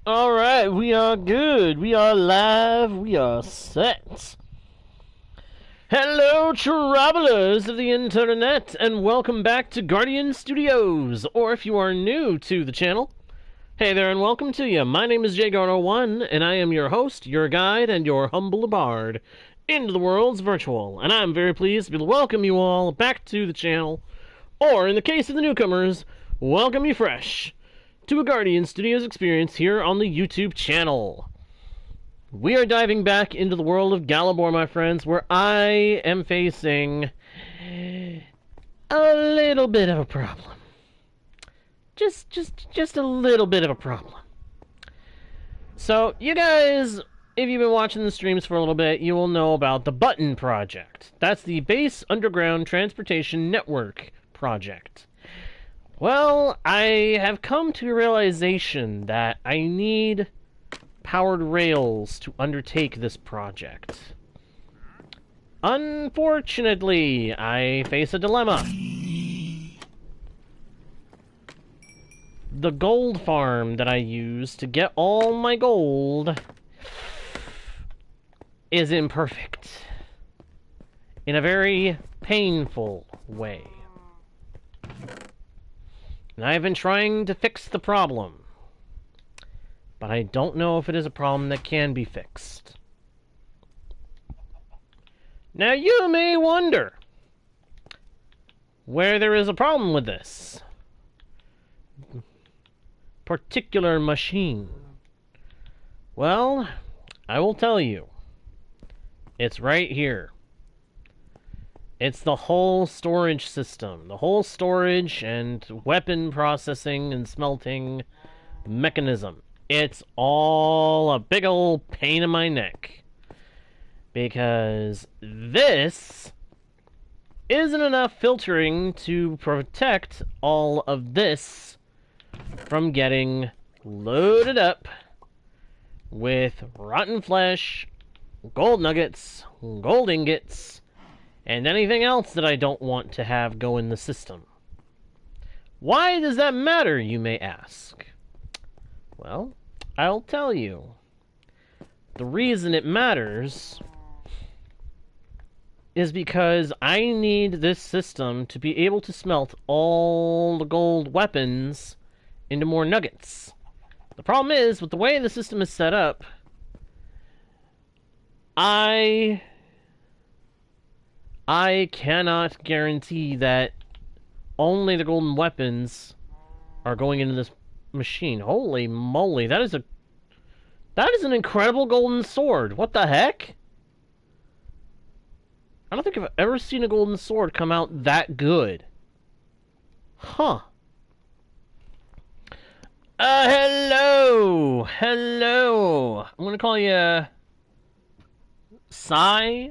Alright, we are good. We are live. We are set. Hello, travelers of the internet, and welcome back to Guardian Studios. Or if you are new to the channel, hey there and welcome to you. My name is JGardo1, and I am your host, your guide, and your humble bard into the world's virtual. And I'm very pleased to welcome you all back to the channel, or in the case of the newcomers, welcome you fresh to a Guardian Studios experience here on the YouTube channel. We are diving back into the world of Galabor, my friends, where I am facing a little bit of a problem. Just a little bit of a problem. So, you guys, if you've been watching the streams for a little bit, you will know about the BUTN project. That's the Base Underground Transportation Network project. Well, I have come to a realization that I need powered rails to undertake this project. Unfortunately, I face a dilemma. The gold farm that I use to get all my gold is imperfect in a very painful way. And I've been trying to fix the problem, but I don't know if it is a problem that can be fixed. Now you may wonder where there is a problem with this particular machine. Well, I will tell you. It's right here. It's the whole storage system. The whole storage and weapon processing and smelting mechanism. It's all a big old pain in my neck. Because this isn't enough filtering to protect all of this from getting loaded up with rotten flesh, gold nuggets, gold ingots, and anything else that I don't want to have go in the system. Why does that matter, you may ask? Well, I'll tell you. The reason it matters is because I need this system to be able to smelt all the gold weapons into more nuggets. The problem is, with the way the system is set up, I cannot guarantee that only the golden weapons are going into this machine. Holy moly, that is an incredible golden sword. What the heck? I don't think I've ever seen a golden sword come out that good. Huh. Hello! Hello! I'm gonna call you Sai?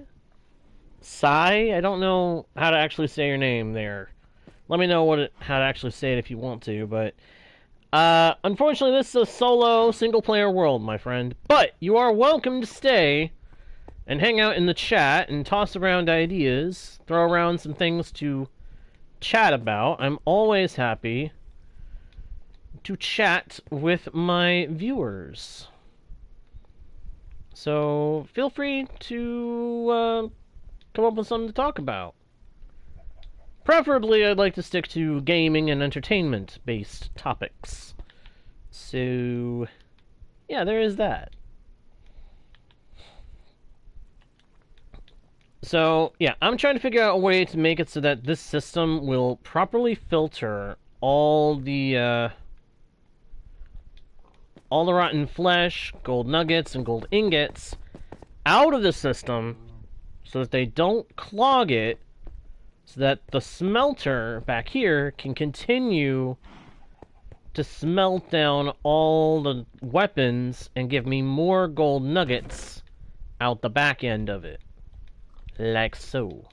Sai? I don't know how to actually say your name there. Let me know how to actually say it if you want to, but unfortunately this is a solo, single-player world, my friend. But you are welcome to stay and hang out in the chat and toss around ideas, throw around some things to chat about. I'm always happy to chat with my viewers. So feel free to come up with something to talk about. Preferably, I'd like to stick to gaming and entertainment-based topics. So, yeah, there is that. So, yeah, I'm trying to figure out a way to make it so that this system will properly filter all the rotten flesh, gold nuggets, and gold ingots out of the system so that they don't clog it, so that the smelter back here can continue to smelt down all the weapons and give me more gold nuggets out the back end of it. Like so.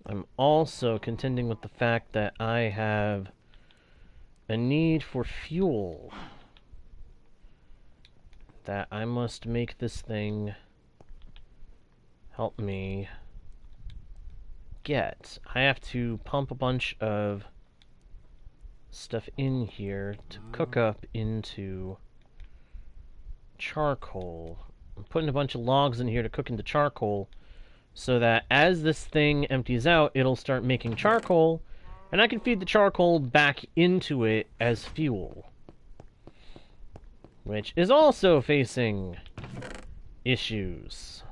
I'm also contending with the fact that I have a need for fuel that I must make this thing help me get. I have to pump a bunch of stuff in here to cook up into charcoal. I'm putting a bunch of logs in here to cook into charcoal so that as this thing empties out, it'll start making charcoal, and I can feed the charcoal back into it as fuel, which is also facing issues.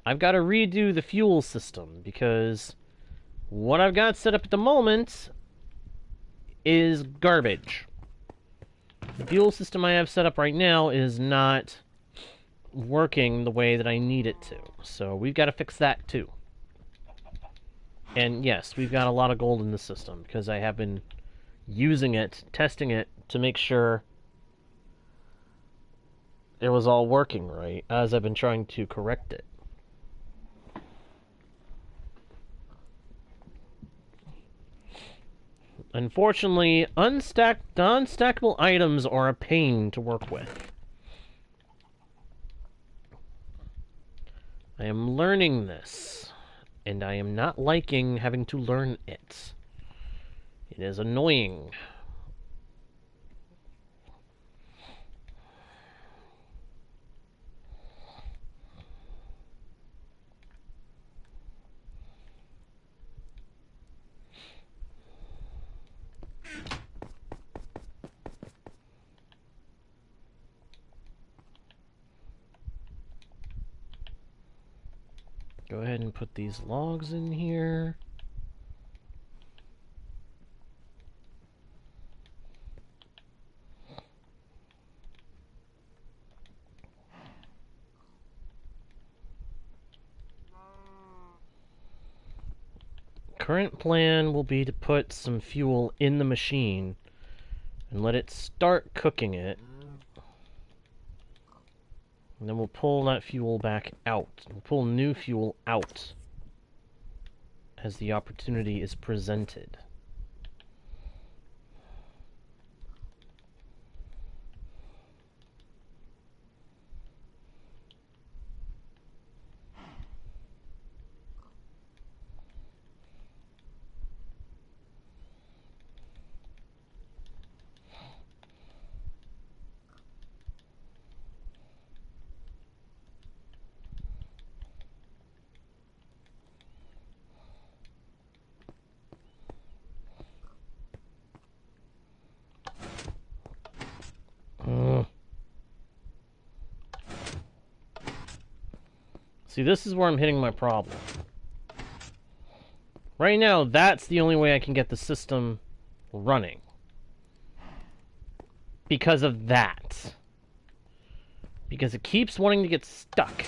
I've got to redo the fuel system because what I've got set up at the moment is garbage. The fuel system I have set up right now is not working the way that I need it to. So we've got to fix that too. And yes, we've got a lot of gold in the system because I have been using it, testing it to make sure it was all working right as I've been trying to correct it. Unfortunately, unstackable items are a pain to work with. I am learning this, and I am not liking having to learn it. It is annoying. Go ahead and put these logs in here. Current plan will be to put some fuel in the machine and let it start cooking it. And then we'll pull that fuel back out. We'll pull new fuel out as the opportunity is presented. See, this is where I'm hitting my problem. Right now, that's the only way I can get the system running. Because of that. Because it keeps wanting to get stuck.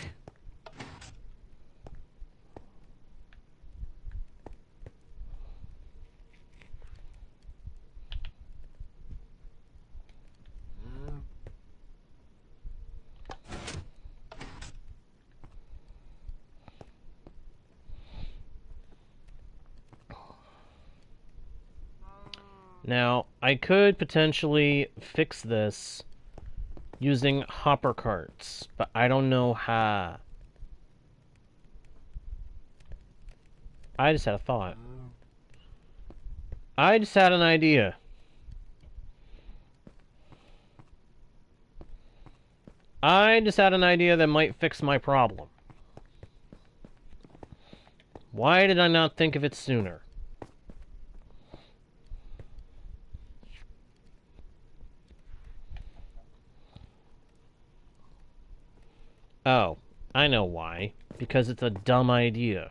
Now, I could potentially fix this using hopper carts, but I don't know how. I just had a thought. I just had an idea. I just had an idea that might fix my problem. Why did I not think of it sooner? Oh, I know why. Because it's a dumb idea.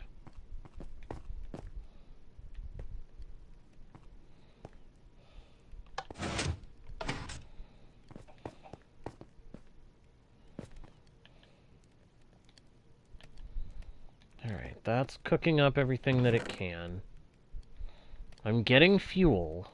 Alright, that's cooking up everything that it can. I'm getting fuel.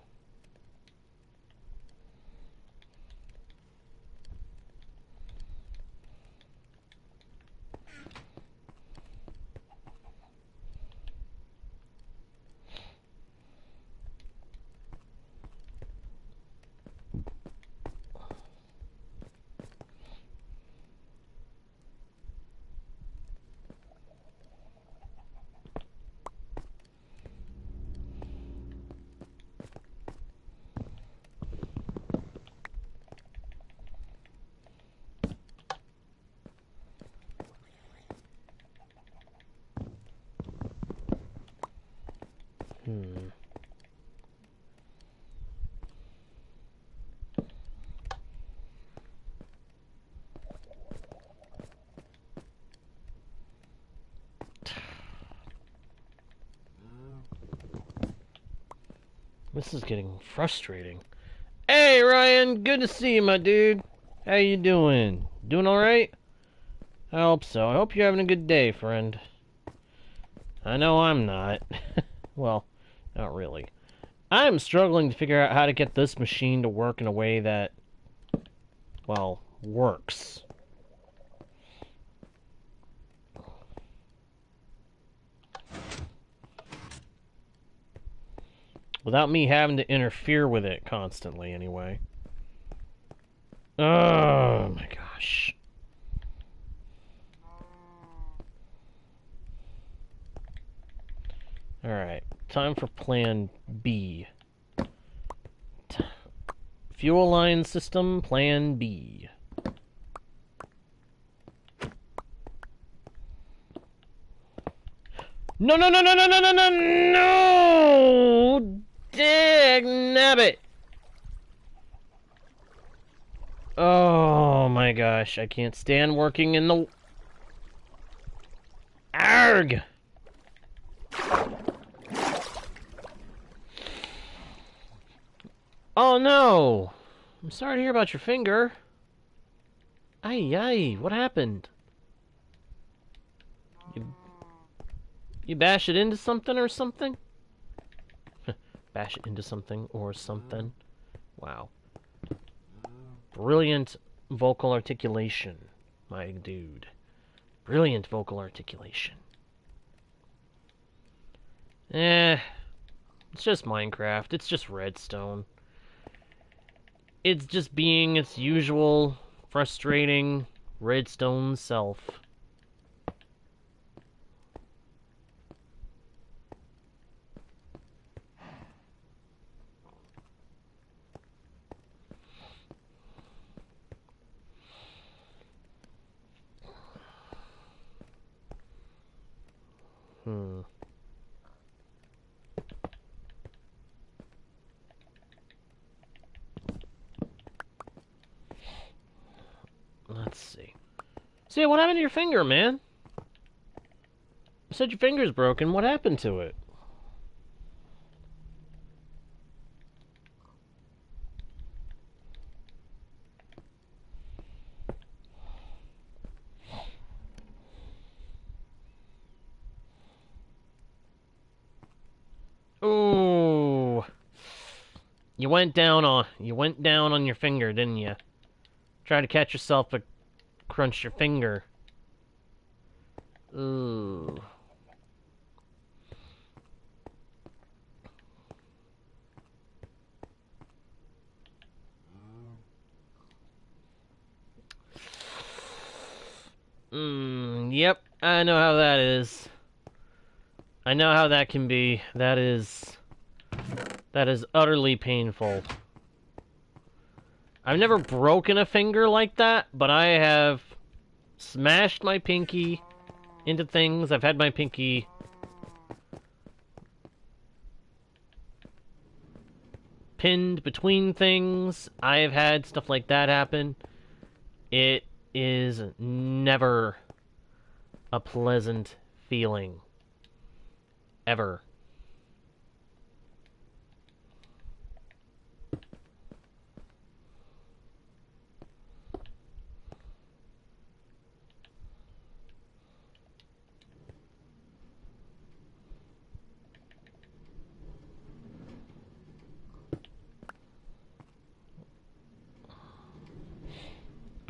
This is getting frustrating. Hey, Ryan, good to see you, my dude. How you doing? Doing alright? I hope so. I hope you're having a good day, friend. I know I'm not. Well, not really. I'm struggling to figure out how to get this machine to work in a way that, well, works. Without me having to interfere with it constantly, anyway. Oh, my gosh. Alright, time for plan B. Fuel line system, plan B. No, no, no, no, no, no, no, no, no! Dagnabbit! Oh my gosh, I can't stand working in the... Arg! Oh no! I'm sorry to hear about your finger. Ay, ay, what happened? You bash it into something or something? Bash it into something or something. Wow. Brilliant vocal articulation, my dude. Brilliant vocal articulation. It's just Minecraft. It's just Redstone. It's just being its usual frustrating Redstone self. Let's see. See, what happened to your finger, man? You said your finger's broken. What happened to it? Ooh. You went down on your finger, didn't you? Try to catch yourself, but crunch your finger. Ooh. Yep, I know how that is. I know how that can be. That is utterly painful. I've never broken a finger like that, but I have smashed my pinky into things. I've had my pinky pinned between things. I have had stuff like that happen. It is never a pleasant feeling. Ever.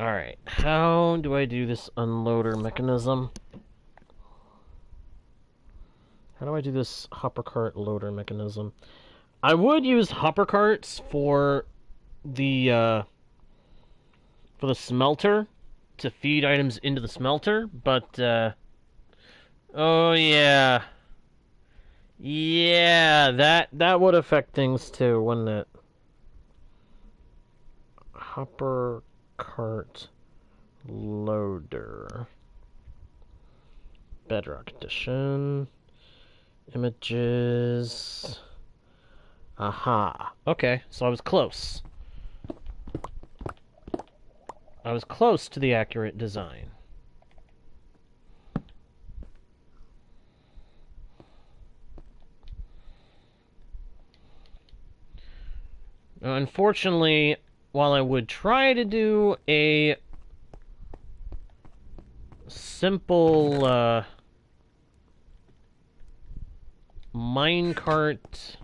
Alright, how do I do this unloader mechanism? How do I do this hopper cart loader mechanism? I would use hopper carts for the smelter to feed items into the smelter, but oh yeah. Yeah, that would affect things too, wouldn't it? Hopper cart loader. Bedrock edition. Images. Aha. Okay, so I was close. I was close to the accurate design. Unfortunately, while I would try to do a simple minecart,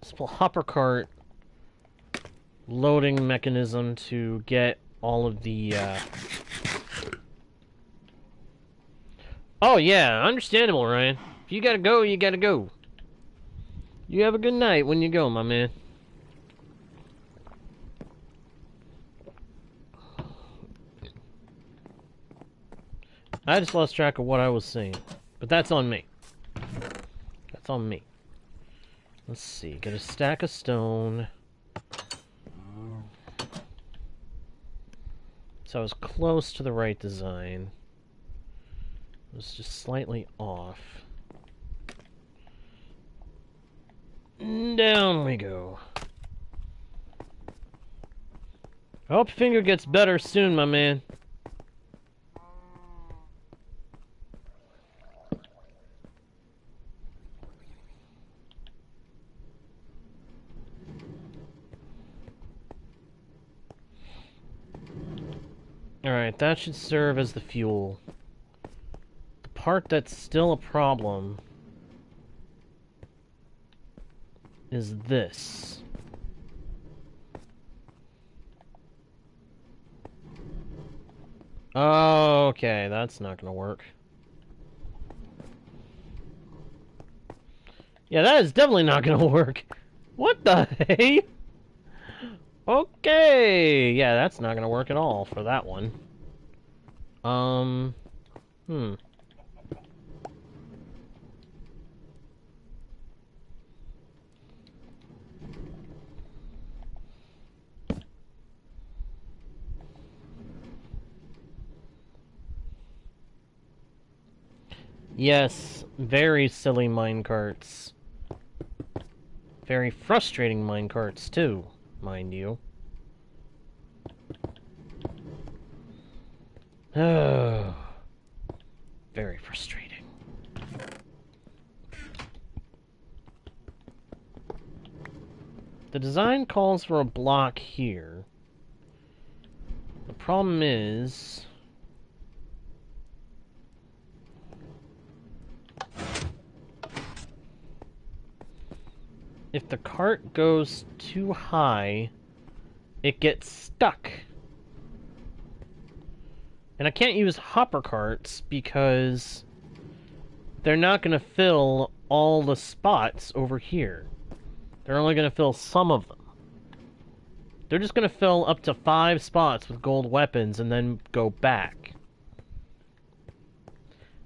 simple hopper cart loading mechanism to get all of the Oh yeah, understandable, Ryan. If you gotta go, you gotta go. You have a good night when you go, my man. I just lost track of what I was saying. But that's on me. That's on me. Let's see. Get a stack of stone. So I was close to the right design. It was just slightly off. Down we go. I hope your finger gets better soon, my man. Alright, that should serve as the fuel. The part that's still a problem is this. Okay, that's not gonna work. Yeah, that is definitely not gonna work. What the hey? Okay, yeah, that's not gonna work at all for that one. Yes, very silly minecarts. Very frustrating minecarts, too, mind you. Oh, very frustrating. The design calls for a block here. The problem is... if the cart goes too high, it gets stuck. And I can't use hopper carts because they're not going to fill all the spots over here. They're only going to fill some of them. They're just going to fill up to 5 spots with gold weapons and then go back.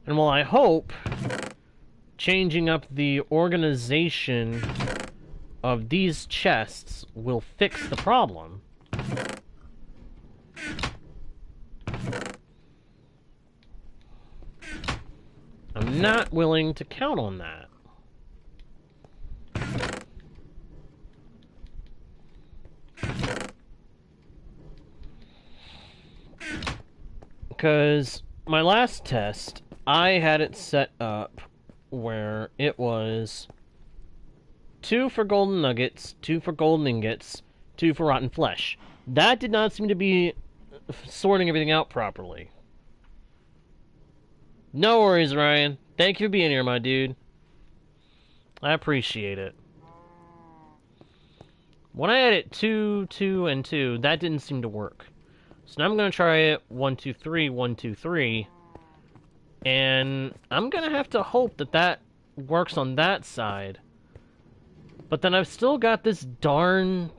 And while I hope changing up the organization of these chests will fix the problem, I'm not willing to count on that. Because my last test, I had it set up where it was 2 for golden nuggets, 2 for golden ingots, 2 for rotten flesh. That did not seem to be sorting everything out properly. No worries, Ryan. Thank you for being here, my dude. I appreciate it. When I had it 2, 2, and 2, that didn't seem to work. So now I'm going to try it 1, 2, 3, 1, 2, 3. And I'm going to have to hope that that works on that side. But then I've still got this darn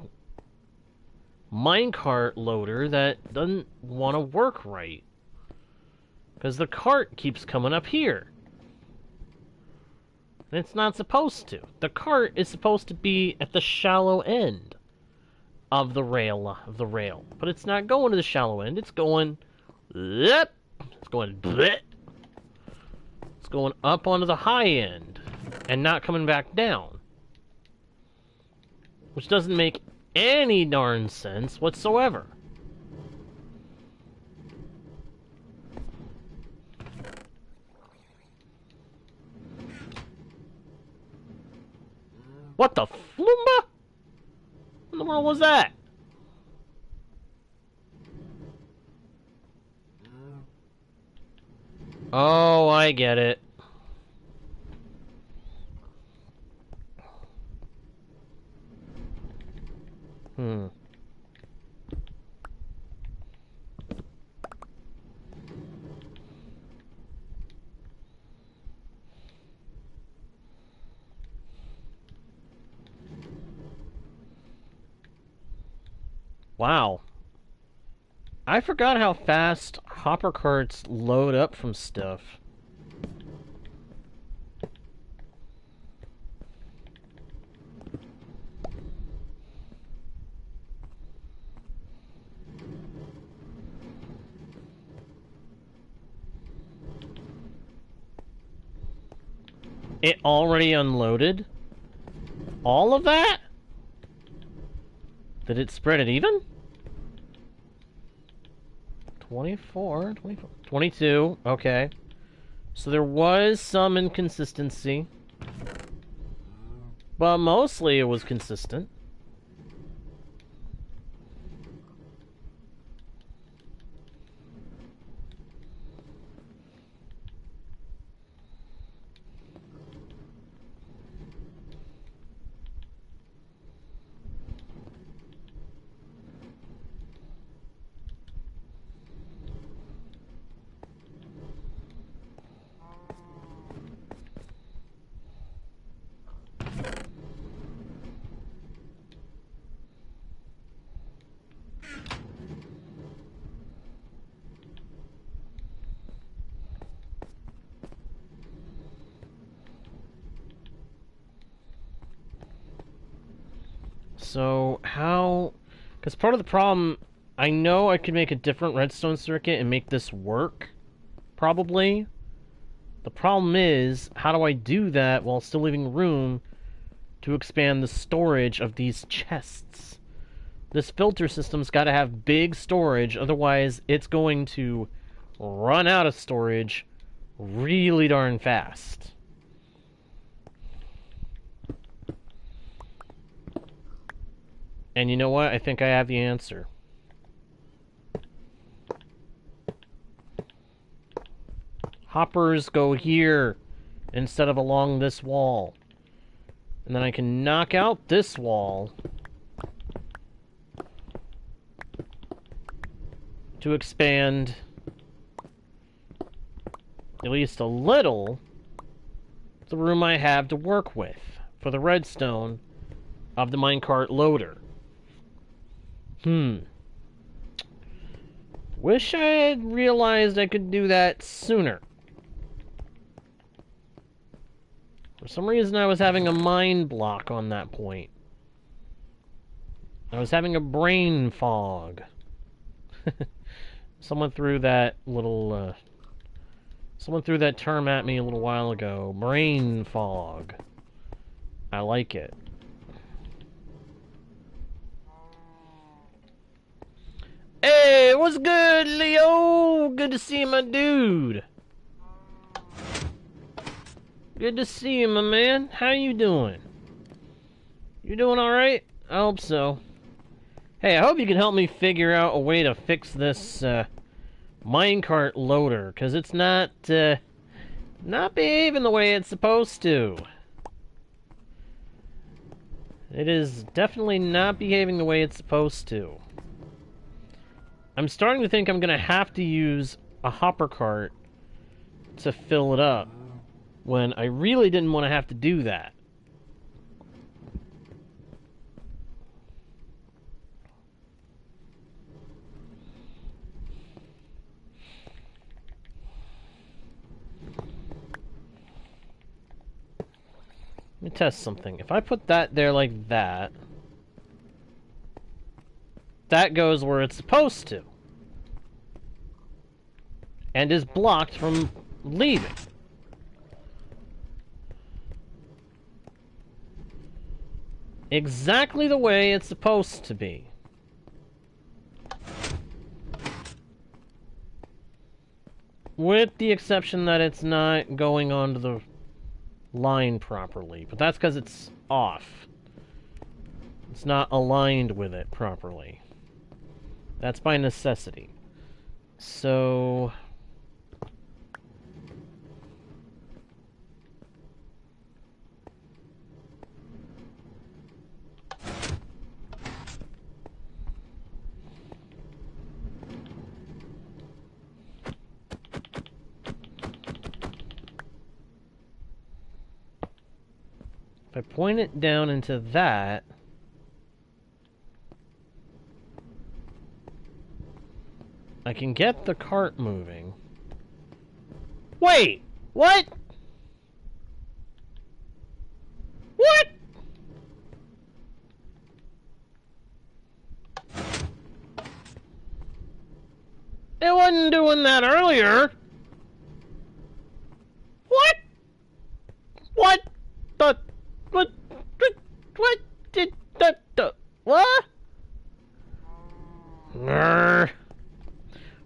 minecart loader that doesn't want to work right. Because the cart keeps coming up here. And it's not supposed to. The cart is supposed to be at the shallow end of the rail. But it's not going to the shallow end. It's going... It's going... It's going up onto the high end. And not coming back down. Which doesn't make any darn sense whatsoever. What the flumba? What in the world was that? Oh, I get it. Wow. I forgot how fast hopper carts load up from stuff. It already unloaded? All of that? Did it spread it even? 24, 24, 22, okay. So there was some inconsistency. But mostly it was consistent. So, how... Because part of the problem... I know I could make a different redstone circuit and make this work. Probably. The problem is, how do I do that while still leaving room to expand the storage of these chests? This filter system's got to have big storage, otherwise it's going to run out of storage really darn fast. And you know what? I think I have the answer. Hoppers go here instead of along this wall. And then I can knock out this wall to expand at least a little the room I have to work with for the redstone of the minecart loader. Wish I had realized I could do that sooner. For some reason I was having a mind block on that point. I was having a brain fog. Someone threw that little, someone threw that term at me a little while ago. Brain fog. I like it. Hey, what's good, Leo? Good to see you, my dude. Good to see you, my man. How you doing? You doing alright? I hope so. Hey, I hope you can help me figure out a way to fix this, minecart loader, because it's not behaving the way it's supposed to. It is definitely not behaving the way it's supposed to. I'm starting to think I'm going to have to use a hopper cart to fill it up, when I really didn't want to have to do that. Let me test something. If I put that there like that, that goes where it's supposed to. And is blocked from leaving. Exactly the way it's supposed to be. With the exception that it's not going onto the line properly. But that's because it's off. It's not aligned with it properly. That's by necessity. So... if I point it down into that... I can get the cart moving. Wait! What? What? It wasn't doing that earlier. What? What? What did the what?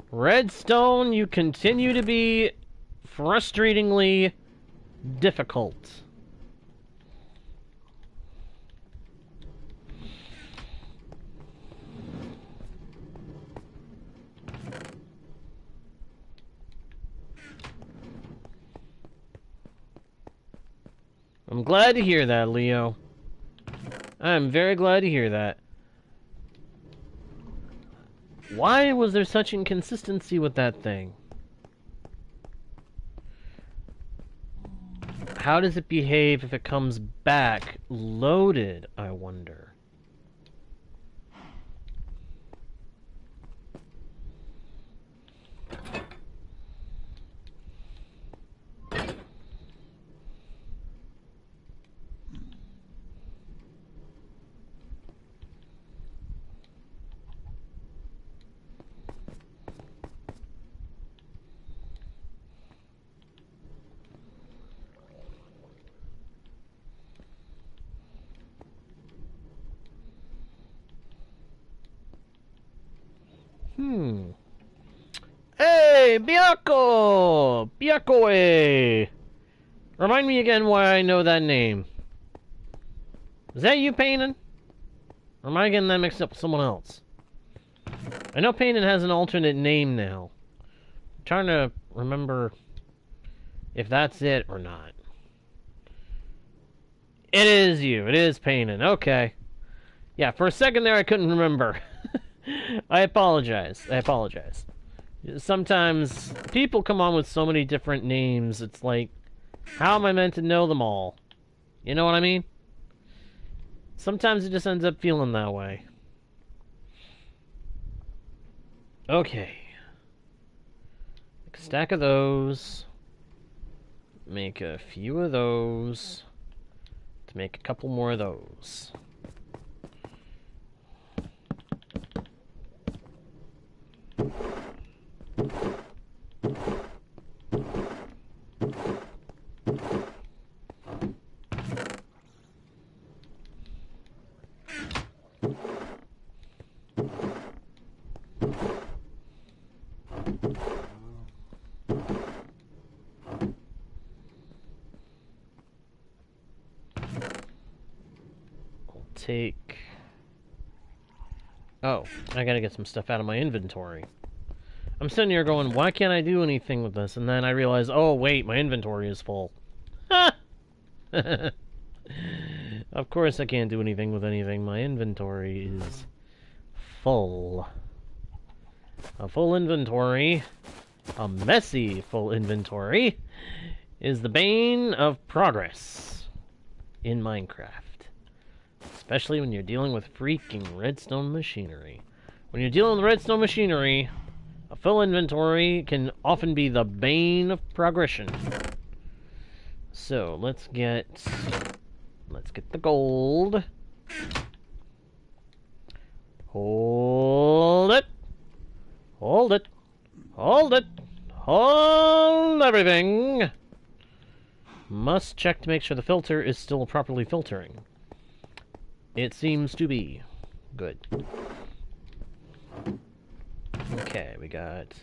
Redstone, you continue to be frustratingly difficult. I'm glad to hear that, Leo. I'm very glad to hear that. Why was there such inconsistency with that thing? How does it behave if it comes back loaded, I wonder? Hey, Biako! Biakoe! Remind me again why I know that name. Is that you, Payton? Or am I getting that mixed up with someone else? I know Payton has an alternate name now. I'm trying to remember if that's it or not. It is you. It is Payton. Okay. Yeah, for a second there I couldn't remember. I apologize. I apologize. Sometimes people come on with so many different names, it's like, how am I meant to know them all? You know what I mean? Sometimes it just ends up feeling that way. Okay. Make a stack of those. Make a few of those. To make a couple more of those. Take... Oh, I gotta get some stuff out of my inventory. I'm sitting here going, why can't I do anything with this? And then I realize, oh wait, my inventory is full. Ha! Of course I can't do anything with anything. My inventory is full. A full inventory, a messy full inventory, is the bane of progress in Minecraft. Especially when you're dealing with freaking redstone machinery. When you're dealing with redstone machinery, a full inventory can often be the bane of progression. So, let's get the gold. Hold it. Hold it. Hold it. Hold everything. Must check to make sure the filter is still properly filtering. It seems to be. Good. Okay, we got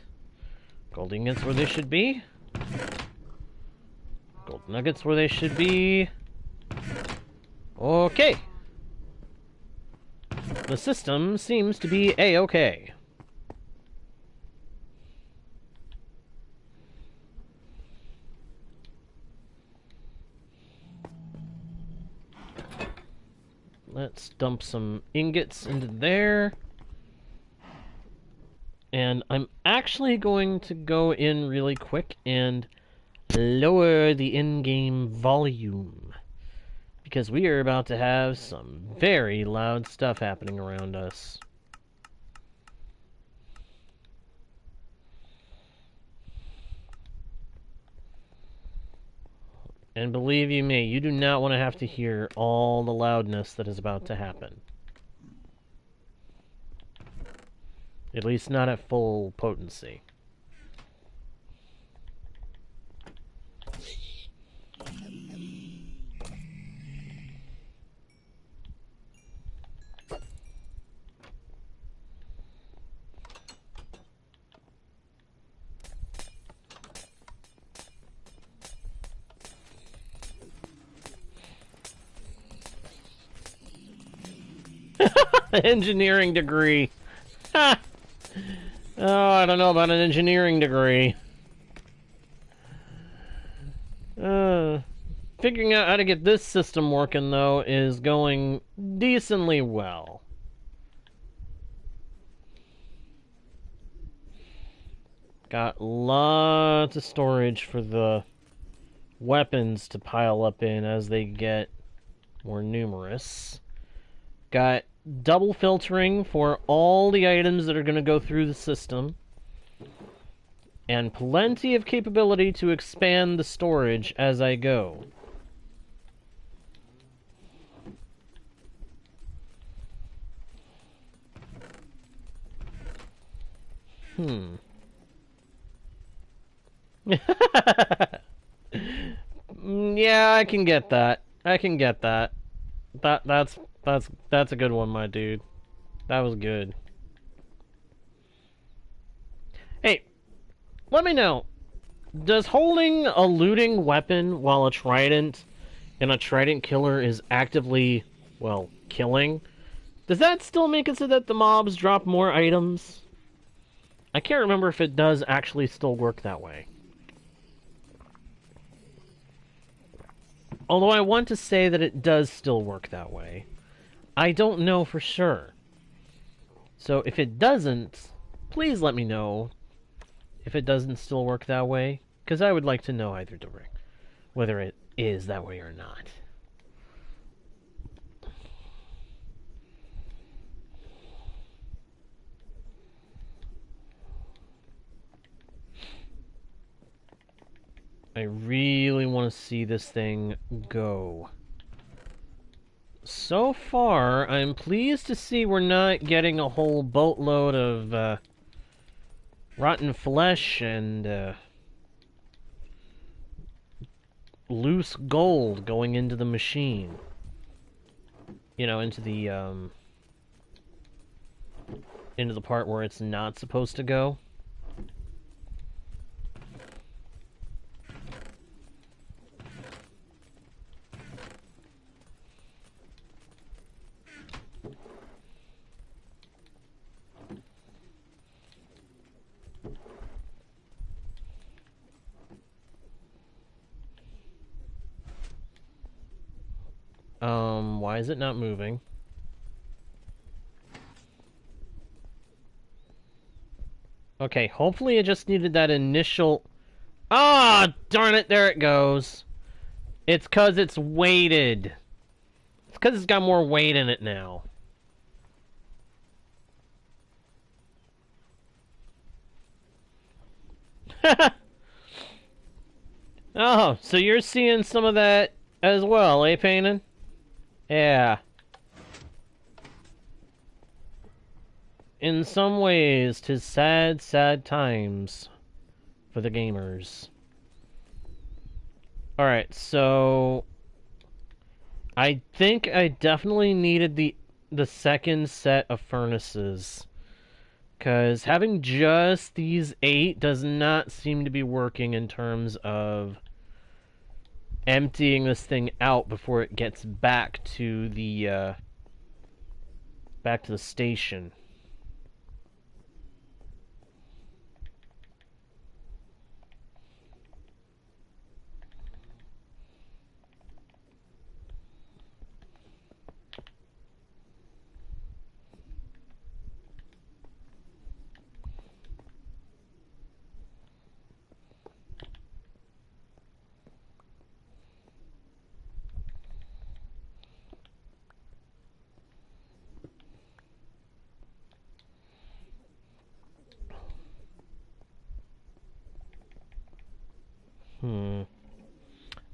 gold ingots where they should be. Gold nuggets where they should be. Okay. The system seems to be A-okay. Let's dump some ingots into there. And I'm actually going to go in really quick and lower the in-game volume, because we are about to have some very loud stuff happening around us. And believe you me, you do not want to have to hear all the loudness that is about to happen. At least not at full potency. Engineering degree. Ha! Oh, I don't know about an engineering degree. Figuring out how to get this system working, though, is going decently well. Got lots of storage for the weapons to pile up in as they get more numerous. Got double filtering for all the items that are going to go through the system. And plenty of capability to expand the storage as I go. Yeah, I can get that. I can get that. That's a good one, my dude. That was good. Hey, let me know. Does holding a looting weapon while a trident and a trident killer is actively, well, killing, does that still make it so that the mobs drop more items? I can't remember if it does actually still work that way. Although I want to say that it does still work that way. I don't know for sure. So if it doesn't, please let me know if it doesn't still work that way, because I would like to know either way, whether it is that way or not. I really want to see this thing go. So far, I'm pleased to see we're not getting a whole boatload of rotten flesh and loose gold going into the machine. You know, into the part where it's not supposed to go. Why is it not moving? Okay, hopefully it just needed that initial... Ah, darn it, there it goes. It's 'cause it's weighted. It's 'cause it's got more weight in it now. Oh, so you're seeing some of that as well, eh, Paynin? Yeah. In some ways, 'tis sad, sad times for the gamers. Alright, so... I think I definitely needed the second set of furnaces. Because having just these 8 does not seem to be working in terms of emptying this thing out before it gets back to the back to the station.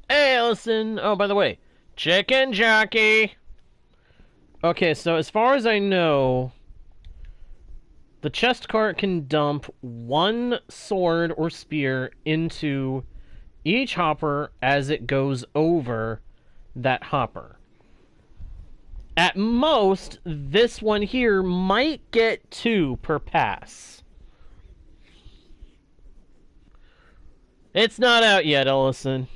Hey, Ellison! Oh, by the way, chicken jockey! Okay, so as far as I know, the chest cart can dump one sword or spear into each hopper as it goes over that hopper. At most, this one here might get 2 per pass. It's not out yet, Ellison.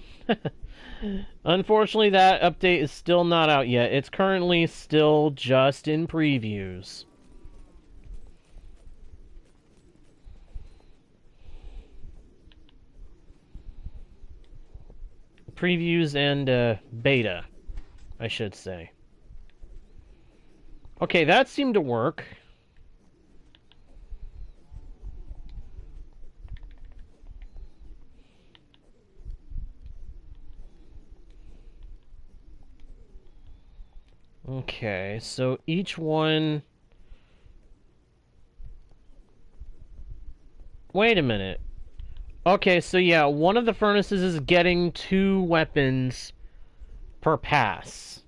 Unfortunately, that update is still not out yet. It's currently still just in previews. Previews and beta, I should say. Okay, that seemed to work. Okay, so each one... Wait a minute. Okay, so yeah, one of the furnaces is getting 2 weapons per pass.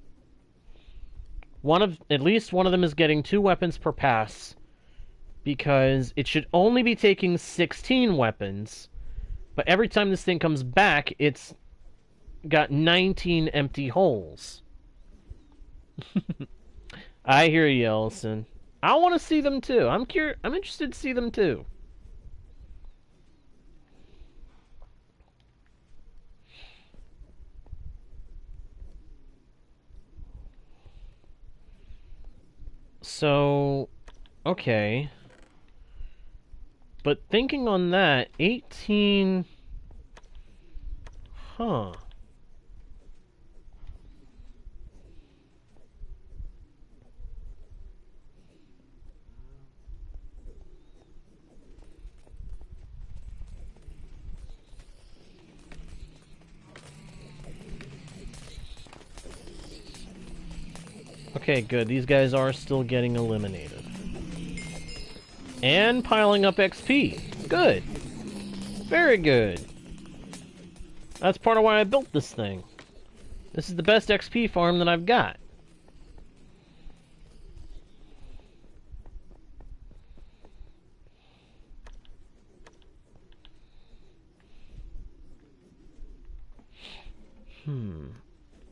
At least one of them is getting 2 weapons per pass, because it should only be taking 16 weapons, but every time this thing comes back, it's got 19 empty holes. I hear you, Ellison. I want to see them too. I'm interested to see them too. So, okay. But thinking on that, 18... Huh. Okay, good. These guys are still getting eliminated. And piling up XP. Good. Very good. That's part of why I built this thing. This is the best XP farm that I've got.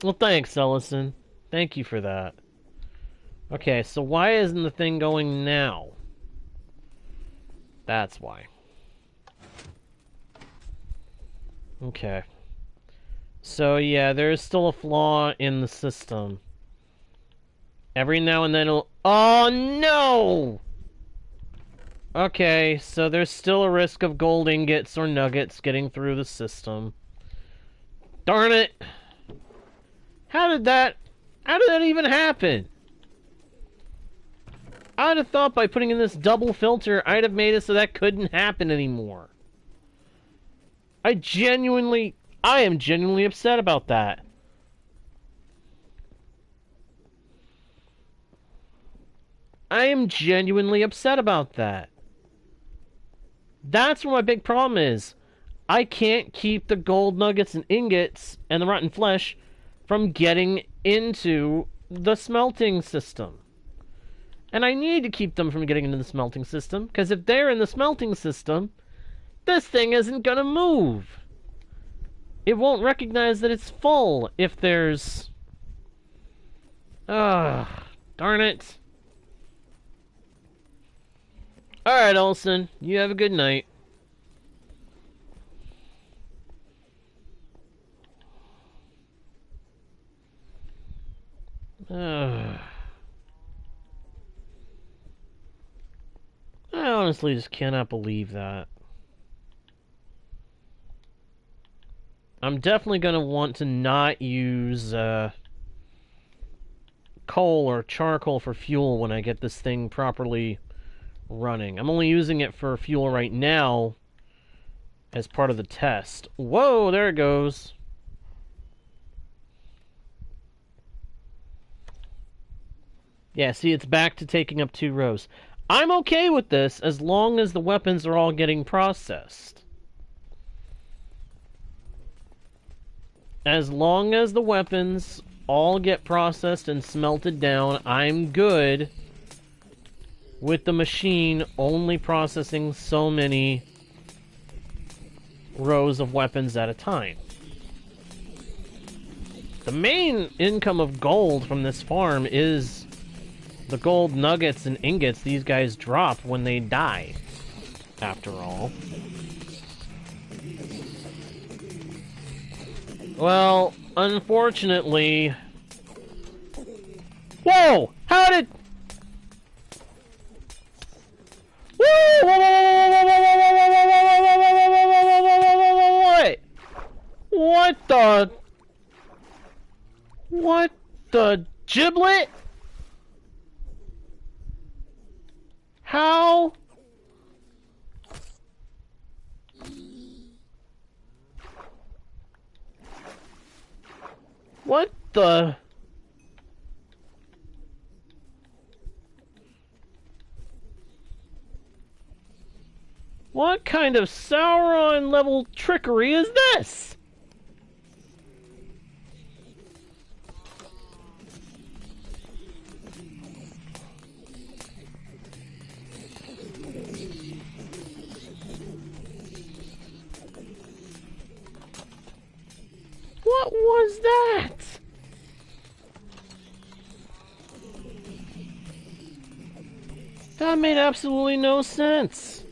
Well, thanks, Ellison. Thank you for that. Okay, so why isn't the thing going now? That's why. Okay. So, yeah, there's still a flaw in the system. Every now and then it'll... Oh, no! Okay, so there's still a risk of gold ingots or nuggets getting through the system. Darn it! How did that even happen? I'd have thought by putting in this double filter, I'd have made it so that couldn't happen anymore. I am genuinely upset about that. I am genuinely upset about that. That's where my big problem is. I can't keep the gold nuggets and ingots and the rotten flesh from getting into the smelting system. And I need to keep them from getting into the smelting system, because if they're in the smelting system, this thing isn't going to move. It won't recognize that it's full if there's... Darn it. Alright, Olsen, you have a good night. honestly just cannot believe that. I'm definitely going to want to not use coal or charcoal for fuel when I get this thing properly running. I'm only using it for fuel right now as part of the test. Whoa, there it goes. Yeah, see, it's back to taking up 2 rows. I'm okay with this as long as the weapons are all getting processed. As long as the weapons all get processed and smelted down, I'm good with the machine only processing so many rows of weapons at a time. The main income of gold from this farm is the gold nuggets and ingots these guys drop when they die, after all. Well, unfortunately... Whoa! How did... What the... What the giblet? How? What the... What kind of Sauron-level trickery is this? What was that? That made absolutely no sense.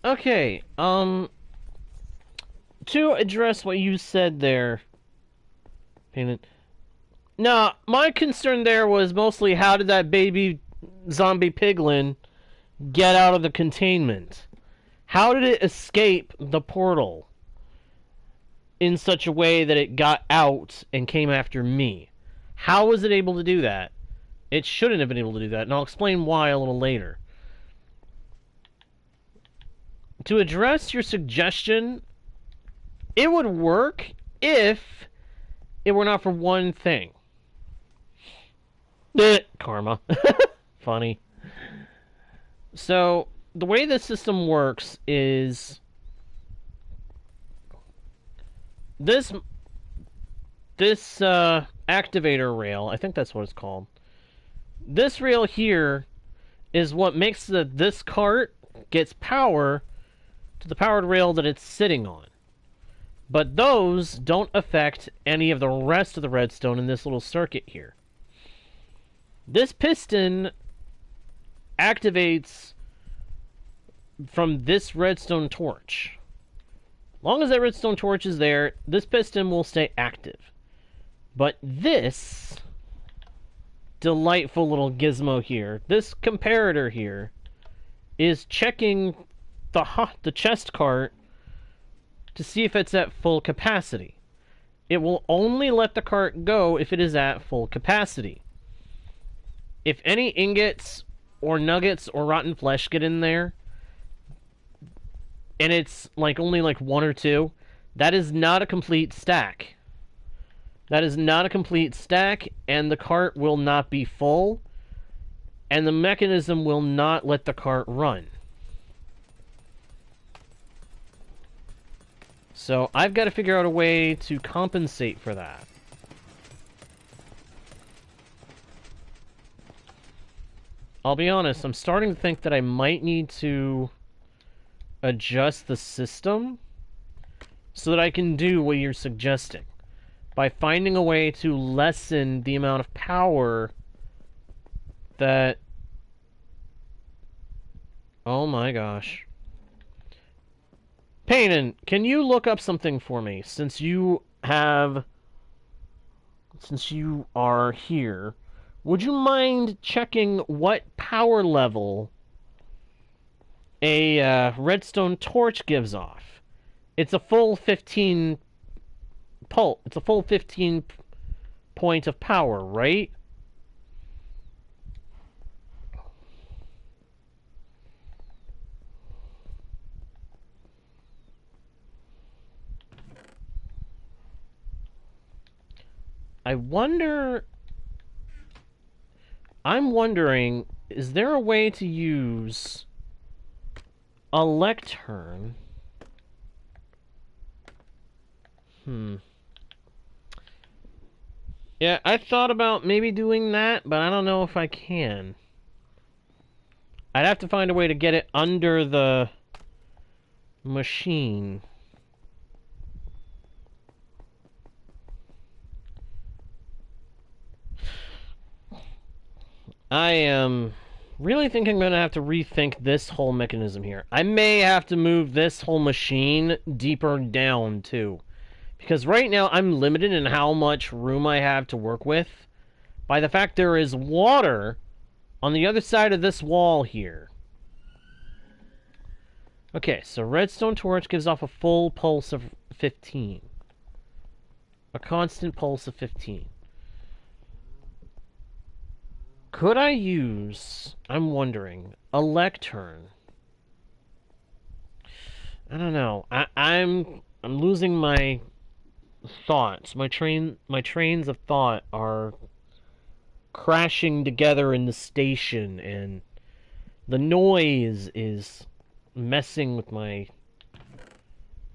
Okay, to address what you said there, now, my concern there was mostly how did that baby zombie piglin get out of the containment? How did it escape the portal in such a way that it got out and came after me? How was it able to do that? It shouldn't have been able to do that, and I'll explain why a little later. To address your suggestion, it would work if it were not for one thing. Karma. Funny. So, the way this system works is this activator rail, I think that's what it's called. This rail here is what makes this cart gets power to the powered rail that it's sitting on. But those don't affect any of the rest of the redstone in this little circuit here. This piston activates from this redstone torch. As long as that redstone torch is there, this piston will stay active. But this delightful little gizmo here, this comparator here, is checking the chest cart to see if it's at full capacity. It will only let the cart go if it is at full capacity. If any ingots or nuggets or rotten flesh get in there, and it's only 1 or 2, that is not a complete stack. That is not a complete stack, and the cart will not be full, and the mechanism will not let the cart run. So I've got to figure out a way to compensate for that. I'll be honest, I'm starting to think that I might need to adjust the system so that I can do what you're suggesting. By finding a way to lessen the amount of power that... Oh my gosh. Payton, can you look up something for me, since you are here? would you mind checking what power level a redstone torch gives off? It's a full 15 pulse. It's a full 15 point of power, right? I'm wondering, is there a way to use a lectern? Yeah, I thought about maybe doing that, but I don't know if I can. I'd have to find a way to get it under the machine. I am really think I'm going to have to rethink this whole mechanism here. I may have to move this whole machine deeper down, too. Because right now I'm limited in how much room I have to work with by the fact there is water on the other side of this wall here. Okay, so redstone torch gives off a full pulse of 15. A constant pulse of 15. Could I use, I'm wondering, a lectern? I don't know. I'm losing my thoughts. My trains of thought are crashing together in the station, and the noise is messing with my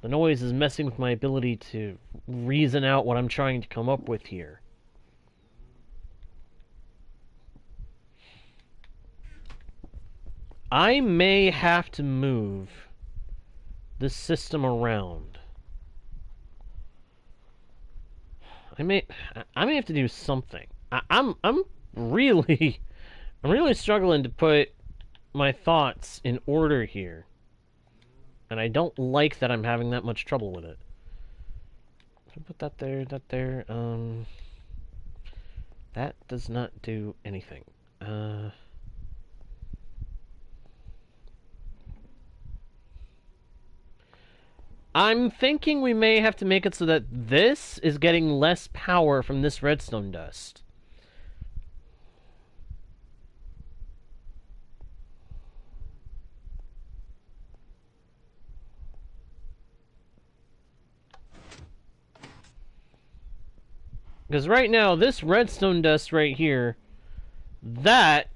ability to reason out what I'm trying to come up with here. I may have to move this system around. I may have to do something. I'm really struggling to put my thoughts in order here. And I don't like that I'm having that much trouble with it. So put that there, that does not do anything. I'm thinking we may have to make it so that this is getting less power from this redstone dust. Because right now, this redstone dust right here, that...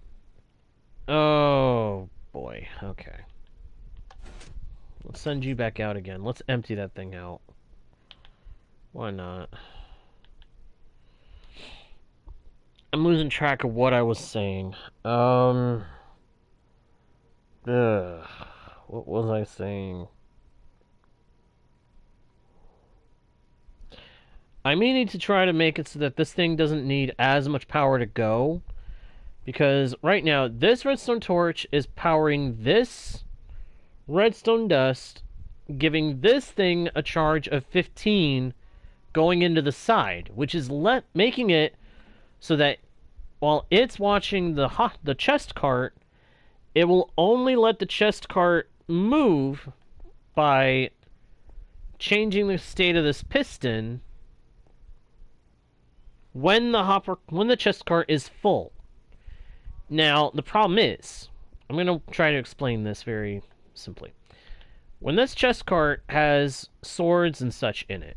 Oh, boy. Okay. Let's send you back out again. Let's empty that thing out. Why not? I'm losing track of what I was saying. What was I saying? I may need to try to make it so that this thing doesn't need as much power to go. Because right now, this redstone torch is powering this redstone dust, giving this thing a charge of 15 going into the side, which is making it so that while it's watching the chest cart, it will only let the chest cart move by changing the state of this piston when the chest cart is full. Now, the problem is, I'm going to try to explain this very simply. When this chest cart has swords and such in it,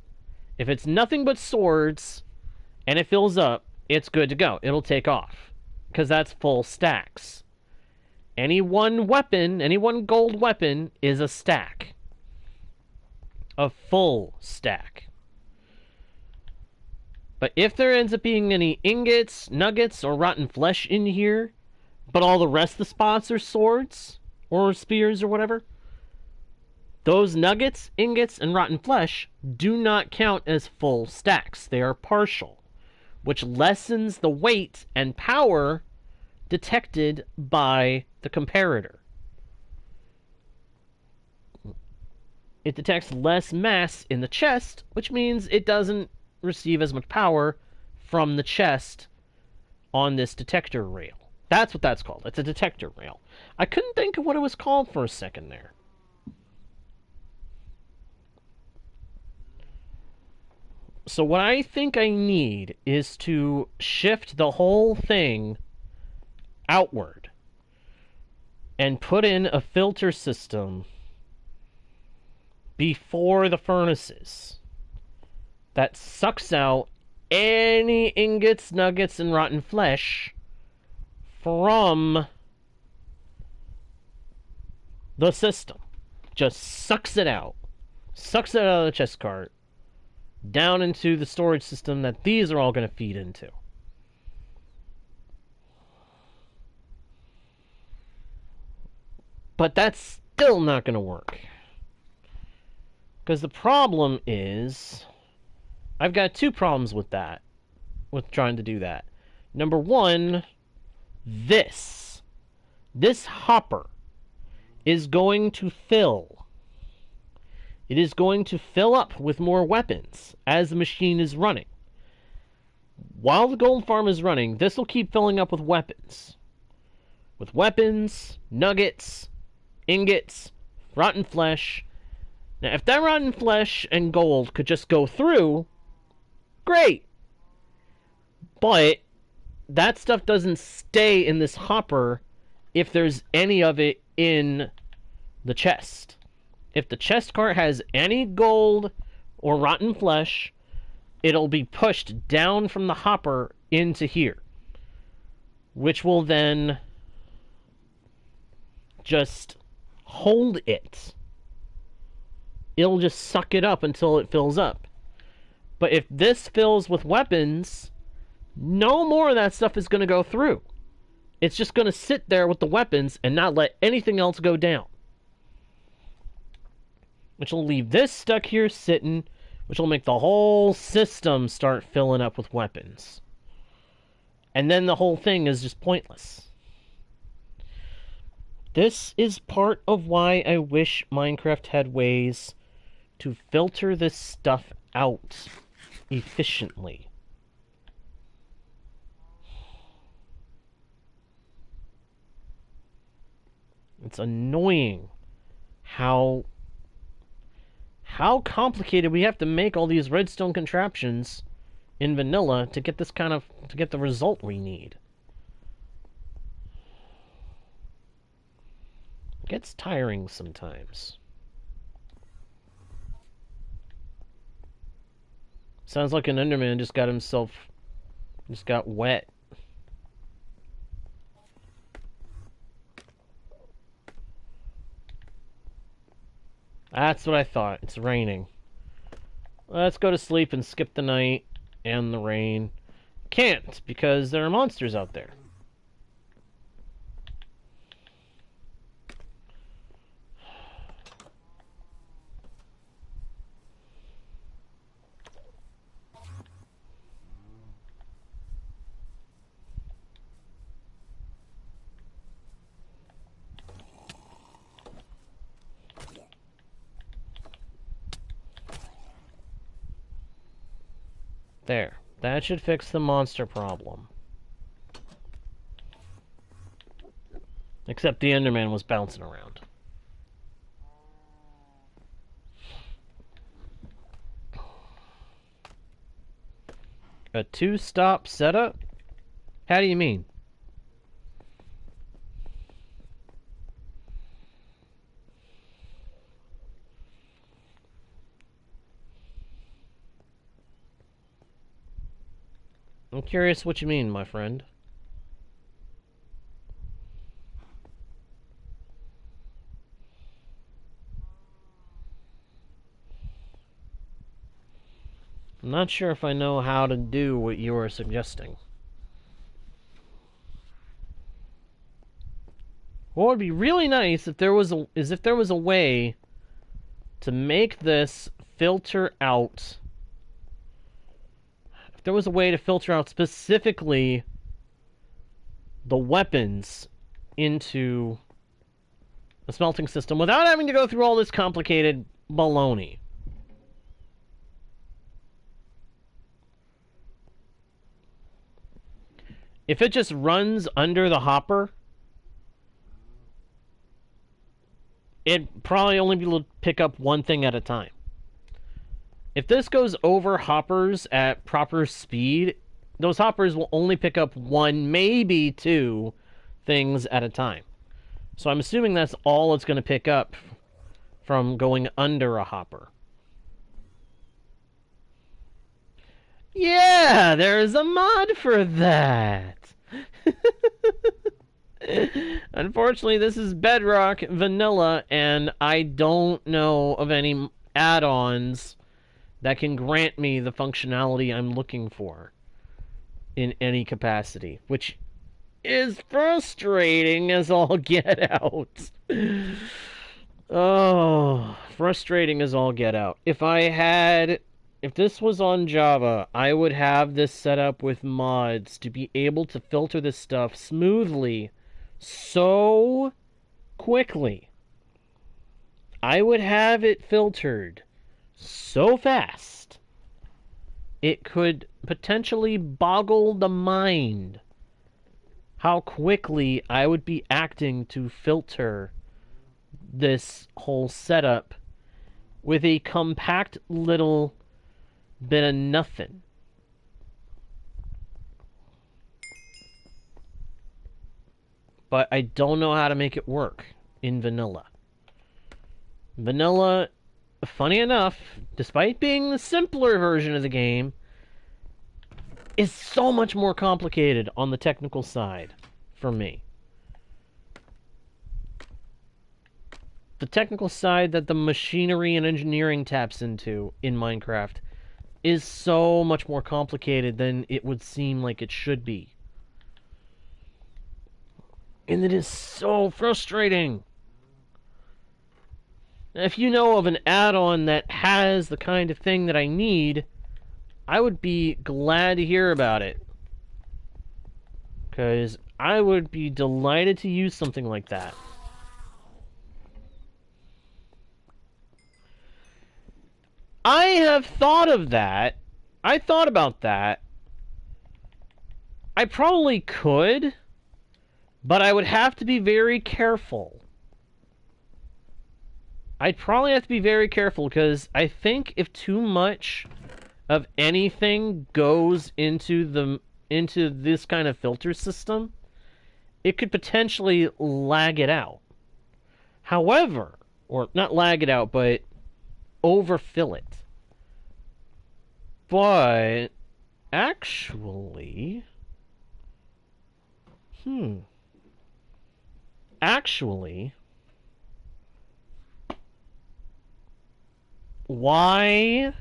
if it's nothing but swords and it fills up, it's good to go. It'll take off because that's full stacks. Any one gold weapon is a stack. A full stack. But if there ends up being any ingots, nuggets, or rotten flesh in here, but all the rest of the spots are swords or spears or whatever, those nuggets, ingots, and rotten flesh do not count as full stacks. They are partial, which lessens the weight and power detected by the comparator. It detects less mass in the chest, which means it doesn't receive as much power from the chest on this detector rail. That's what that's called. It's a detector rail. I couldn't think of what it was called for a second there. So what I think I need is to shift the whole thing outward and put in a filter system before the furnaces that sucks out any ingots, nuggets, and rotten flesh from the system. Just sucks it out. Sucks it out of the chest cart down into the storage system that these are all going to feed into. But that's still not going to work. Because the problem is, I've got two problems with that, with trying to do that. Number one, this hopper is going to fill. It is going to fill up with more weapons as the machine is running. While the gold farm is running, this will keep filling up with weapons. With weapons, nuggets, ingots, rotten flesh. Now, if that rotten flesh and gold could just go through, great. But that stuff doesn't stay in this hopper if there's any of it in the chest. If the chest cart has any gold or rotten flesh, it'll be pushed down from the hopper into here, which will then just hold it. It'll just suck it up until it fills up. But if this fills with weapons, no more of that stuff is going to go through. It's just going to sit there with the weapons and not let anything else go down. Which will leave this stuck here sitting, which will make the whole system start filling up with weapons. And then the whole thing is just pointless. This is part of why I wish Minecraft had ways to filter this stuff out efficiently. It's annoying how complicated we have to make all these redstone contraptions in vanilla to get the result we need. It gets tiring sometimes. Sounds like an Enderman just got wet. That's what I thought. It's raining. Let's go to sleep and skip the night and the rain. Can't, because there are monsters out there. There. That should fix the monster problem. Except the Enderman was bouncing around. A two-stop setup? How do you mean? I'm curious what you mean, my friend. I'm not sure if I know how to do what you are suggesting. What would be really nice if there was a way to make this filter out. If there was a way to filter out specifically the weapons into the smelting system without having to go through all this complicated baloney. If it just runs under the hopper, it'd probably only be able to pick up one thing at a time. If this goes over hoppers at proper speed, those hoppers will only pick up one, maybe two things at a time. So I'm assuming that's all it's going to pick up from going under a hopper. Yeah, there's a mod for that. Unfortunately, this is Bedrock Vanilla, and I don't know of any add-ons that can grant me the functionality I'm looking for in any capacity, which is frustrating as all get out. Oh, frustrating as all get out. If this was on Java, I would have this set up with mods to be able to filter this stuff smoothly so quickly. I would have it filtered so fast it could potentially boggle the mind how quickly I would be acting to filter this whole setup with a compact little bit of nothing. But I don't know how to make it work in vanilla. Vanilla, funny enough, despite being the simpler version of the game, is so much more complicated on the technical side for me. The technical side that the machinery and engineering taps into in Minecraft is so much more complicated than it would seem like it should be. And it is so frustrating. If you know of an add-on that has the kind of thing that I need, I would be glad to hear about it. Because I would be delighted to use something like that. I have thought of that. I thought about that. I probably could, but I would have to be very careful. I'd probably have to be very careful because I think if too much of anything goes into this kind of filter system, it could potentially lag it out. However, or not lag it out, but overfill it. But actually, why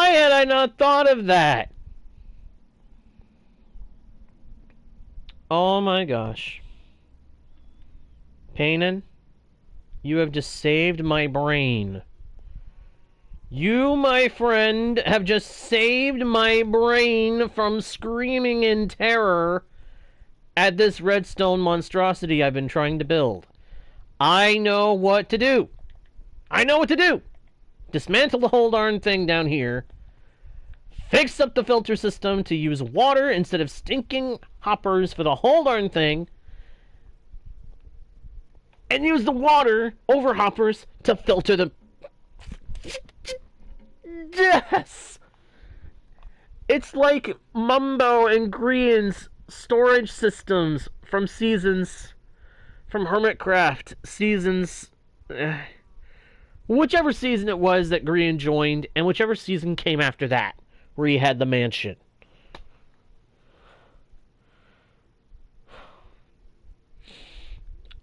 had I not thought of that? Oh my gosh. Paynon, you have just saved my brain. You, my friend, have just saved my brain from screaming in terror at this redstone monstrosity I've been trying to build. I know what to do. I know what to do. Dismantle the whole darn thing down here. Fix up the filter system to use water instead of stinking hoppers for the whole darn thing. And use the water over hoppers to filter the... Yes! It's like Mumbo and Grian's storage systems from seasons... from Hermitcraft seasons... whichever season it was that Grian joined, and whichever season came after that, where he had the mansion.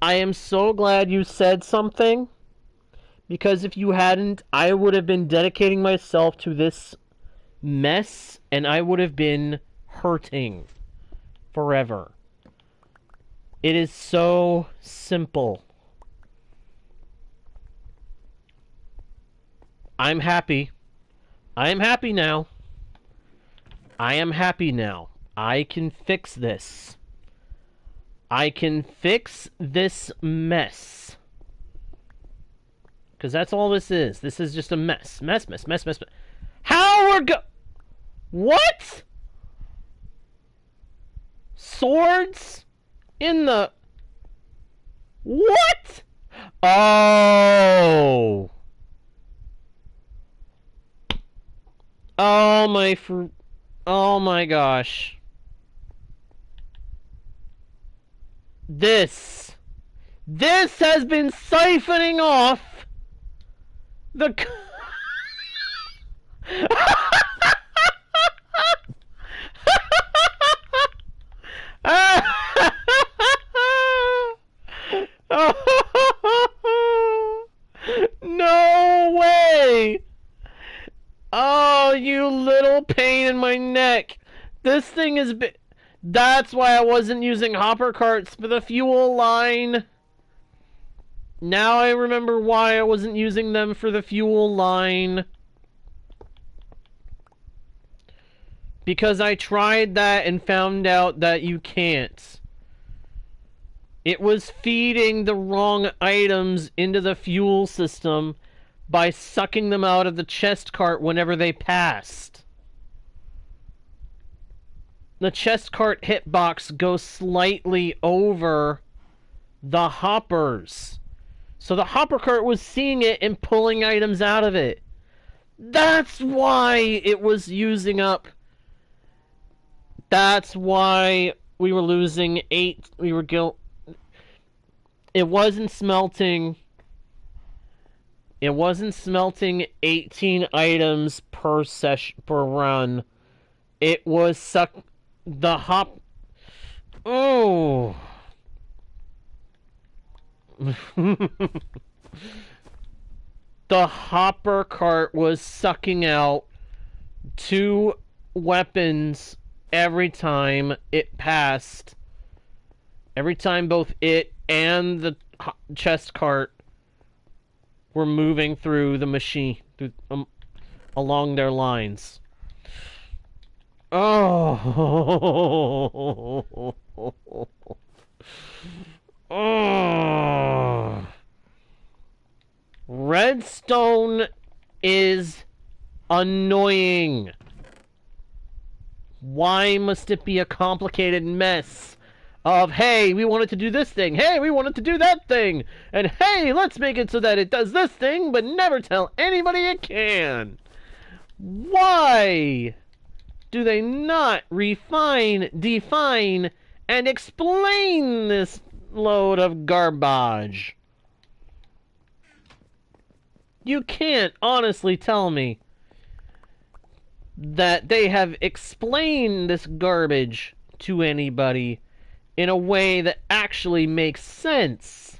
I am so glad you said something, because if you hadn't, I would have been dedicating myself to this mess, and I would have been hurting forever. It is so simple. I'm happy. I am happy now. I am happy now. I can fix this. I can fix this mess. Because that's all this is. This is just a mess. Mess. How we're What? Swords? In the... What? Oh. Oh my gosh. This has been siphoning off the... No way! Oh, you little pain in my neck. This thing is... That's why I wasn't using hopper carts for the fuel line. Now I remember why I wasn't using them for the fuel line. Because I tried that and found out that you can't. It was feeding the wrong items into the fuel system by sucking them out of the chest cart whenever they passed. The chest cart hitbox goes slightly over the hoppers. So the hopper cart was seeing it and pulling items out of it. That's why it was using up. That's why we were losing 8. It wasn't smelting. It wasn't smelting 18 items per run. It was the hop. Oh. The hopper cart was sucking out 2 weapons every time it passed. Every time both it and the chest cart were moving through the machine, along their lines. Oh. Oh. Redstone is annoying. Why must it be a complicated mess of, hey, we wanted to do this thing, hey, we wanted to do that thing, and hey, let's make it so that it does this thing, but never tell anybody it can? Why do they not refine, define, and explain this load of garbage? You can't honestly tell me that they have explained this garbage to anybody in a way that actually makes sense.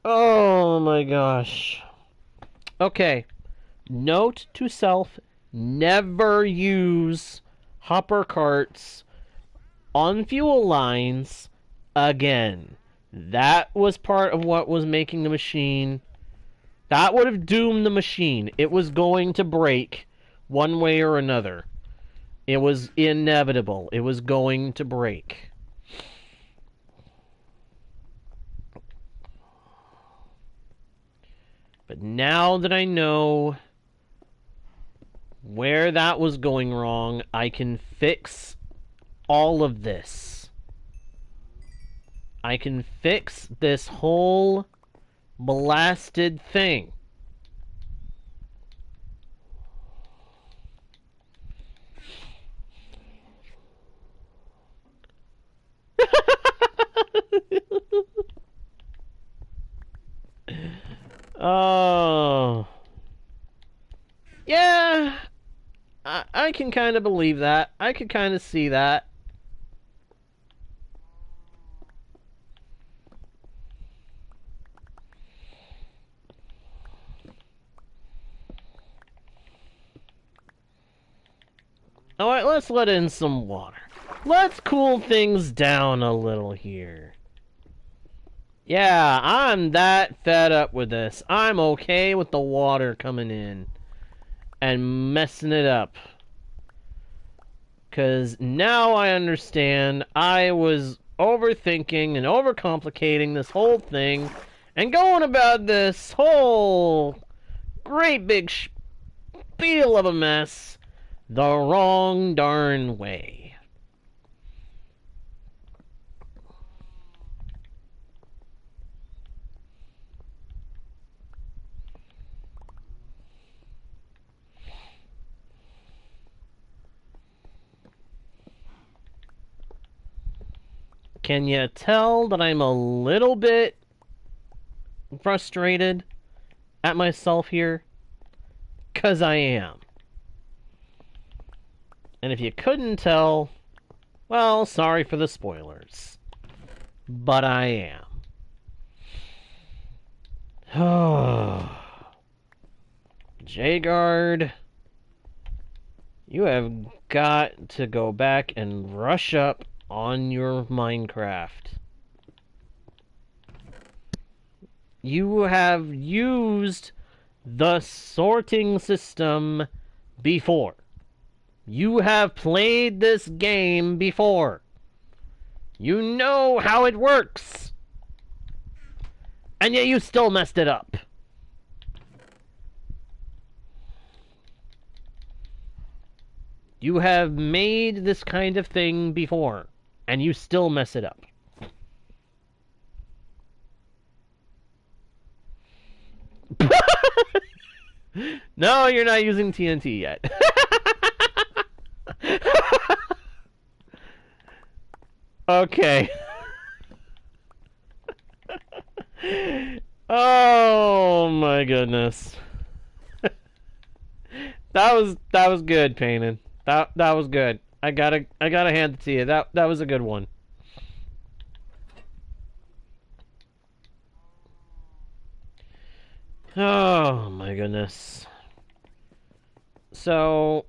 Oh my gosh. Okay. Note to self, never use hopper carts on fuel lines again. That was part of what was making the machine. That would have doomed the machine. It was going to break one way or another. It was inevitable. It was going to break. But now that I know where that was going wrong, I can fix all of this. I can fix this whole blasted thing. Oh. Yeah. I can kind of believe that. I can kind of see that. Alright, let's let in some water. Let's cool things down a little here. Yeah, I'm that fed up with this. I'm okay with the water coming in and messing it up. 'Cause now I understand I was overthinking and overcomplicating this whole thing, and going about this whole great big spiel of a mess the wrong darn way. Can you tell that I'm a little bit frustrated at myself here? 'Cause I am. And if you couldn't tell, well, sorry for the spoilers. But I am. Oh. J-Guard, you have got to go back and brush up on your Minecraft. You have used the sorting system before. You have played this game before. You know how it works. And yet you still messed it up. You have made this kind of thing before, and you still mess it up. No, you're not using TNT yet. Okay. Oh my goodness. That was good, Payton. That was good. I gotta hand it to you. That was a good one. Oh my goodness. So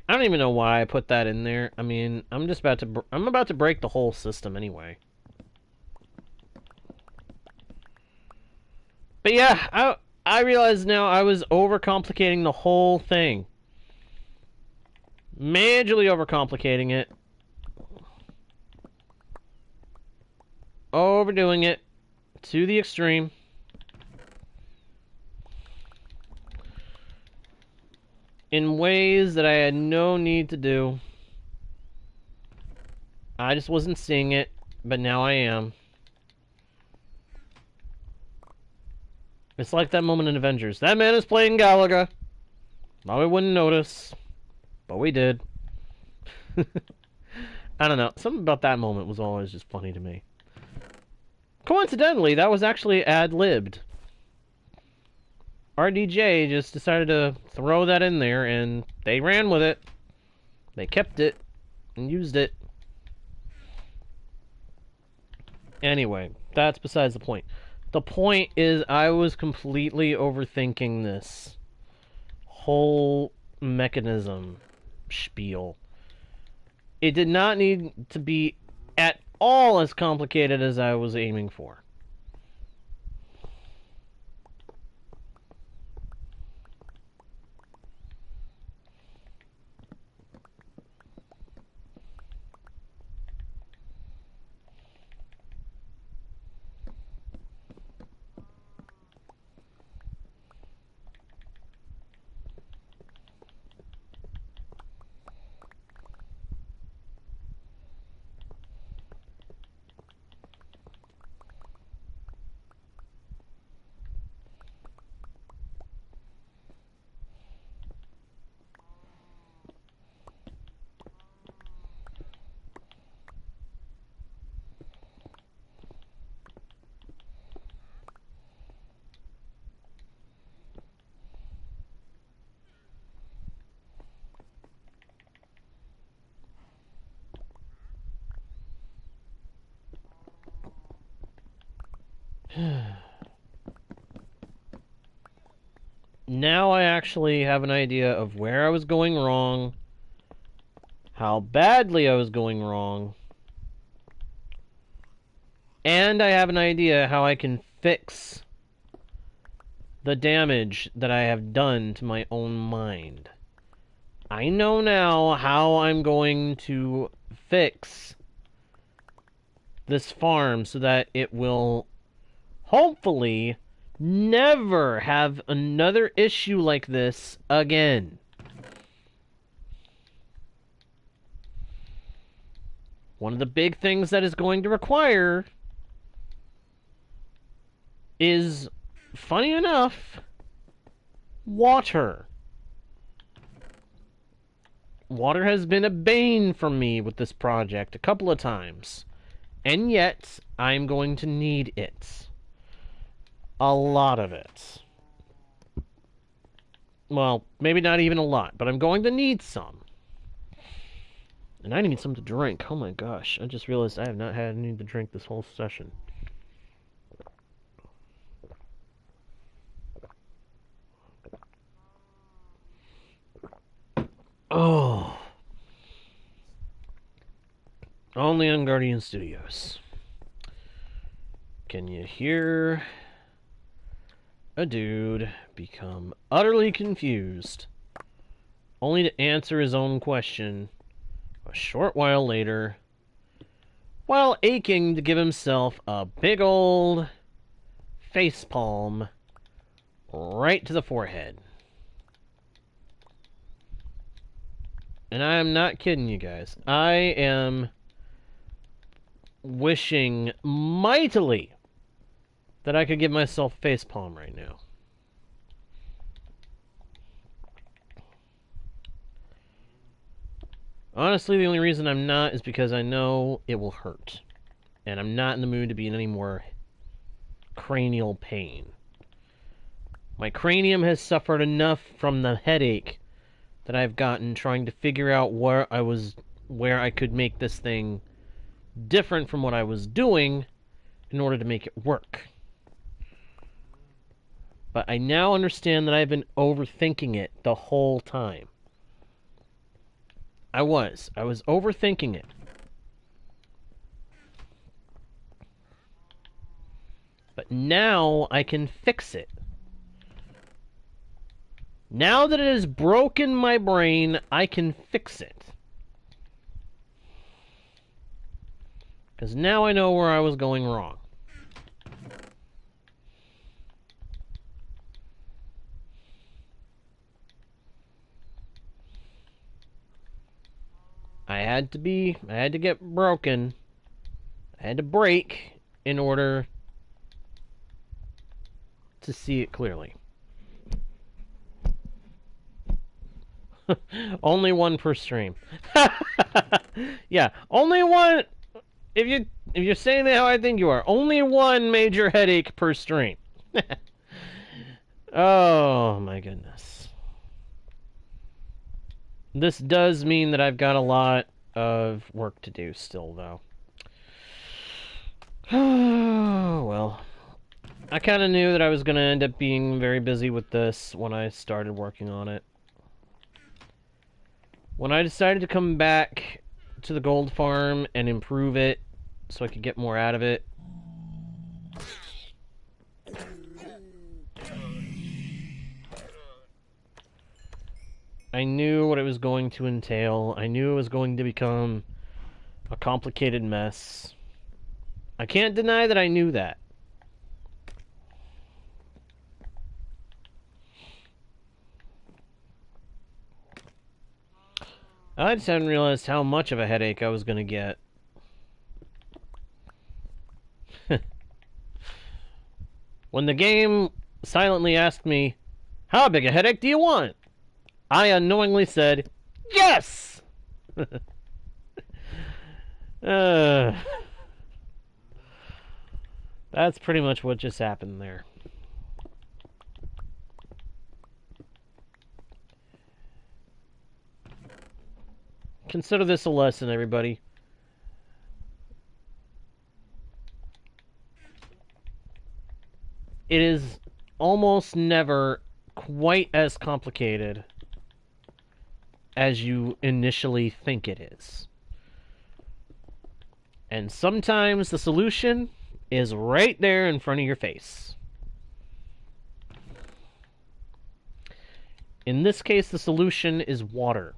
I don't even know why I put that in there. I mean, I'm about to break the whole system anyway. But yeah, I realize now I was overcomplicating the whole thing. Majorly overcomplicating it. Overdoing it to the extreme. In ways that I had no need to do. I just wasn't seeing it, but now I am. It's like that moment in Avengers. That man is playing Galaga. Thought we wouldn't notice, but we did. I don't know. Something about that moment was always just funny to me. Coincidentally, that was actually ad-libbed. RDJ just decided to throw that in there, and they ran with it. They kept it and used it. Anyway, that's besides the point. The point is I was completely overthinking this whole mechanism spiel. It did not need to be at all as complicated as I was aiming for. Now I actually have an idea of where I was going wrong, how badly I was going wrong, and I have an idea how I can fix the damage that I have done to my own mind. I know now how I'm going to fix this farm so that it will hopefully never have another issue like this again. One of the big things that is going to require is, funny enough, water. Water has been a bane for me with this project a couple of times, and yet I'm going to need it. A lot of it. Well, maybe not even a lot, but I'm going to need some. And I need some to drink. Oh my gosh, I just realized I have not had any to drink this whole session. Oh. Only on Guardian Studios. Can you hear a dude become utterly confused, only to answer his own question a short while later, while aching to give himself a big old facepalm right to the forehead? And I am not kidding you guys. I am wishing mightily that I could give myself facepalm right now. Honestly, the only reason I'm not is because I know it will hurt. And I'm not in the mood to be in any more cranial pain. My cranium has suffered enough from the headache that I've gotten trying to figure out where I could make this thing different from what I was doing in order to make it work. But I now understand that I've been overthinking it the whole time. I was overthinking it. But now I can fix it. Now that it has broken my brain, I can fix it. Because now I know where I was going wrong. I had to get broken. I had to break in order to see it clearly. Only one per stream. Yeah, only one. If you're saying that how I think you are, only one major headache per stream. Oh my goodness. This does mean that I've got a lot of work to do still, though. Oh, well. I kind of knew that I was going to end up being very busy with this when I started working on it. When I decided to come back to the gold farm and improve it so I could get more out of it, I knew what it was going to entail. I knew it was going to become a complicated mess. I can't deny that I knew that. I just hadn't realized how much of a headache I was going to get. When the game silently asked me, "How big a headache do you want?" I unknowingly said, "Yes!" That's pretty much what just happened there. Consider this a lesson, everybody. It is almost never quite as complicated as you initially think it is. And sometimes the solution is right there in front of your face. In this case, the solution is water.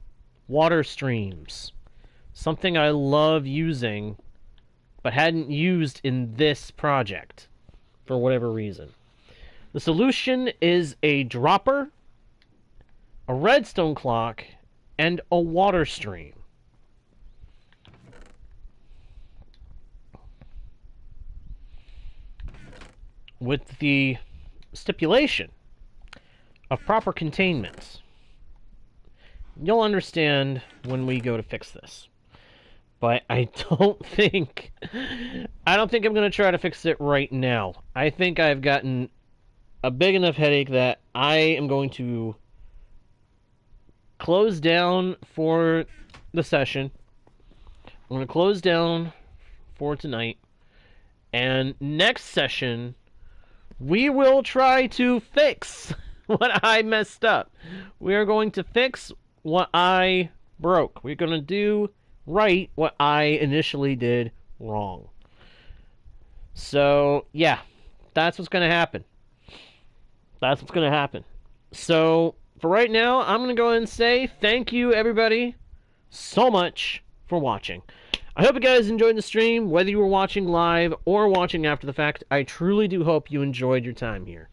Water streams. Something I love using, but hadn't used in this project. for whatever reason. The solution is a dropper, a redstone clock, and a water stream. With the stipulation of proper containment. You'll understand when we go to fix this. But I don't think I'm going to try to fix it right now. I think I've gotten a big enough headache that I am going to close down for the session. I'm going to close down for tonight. And next session, we will try to fix what I messed up. We are going to fix what I broke. We're going to do right what I initially did wrong. So, yeah, that's what's going to happen. That's what's going to happen. So, for right now, I'm going to go ahead and say thank you, everybody, so much for watching. I hope you guys enjoyed the stream, whether you were watching live or watching after the fact. I truly do hope you enjoyed your time here.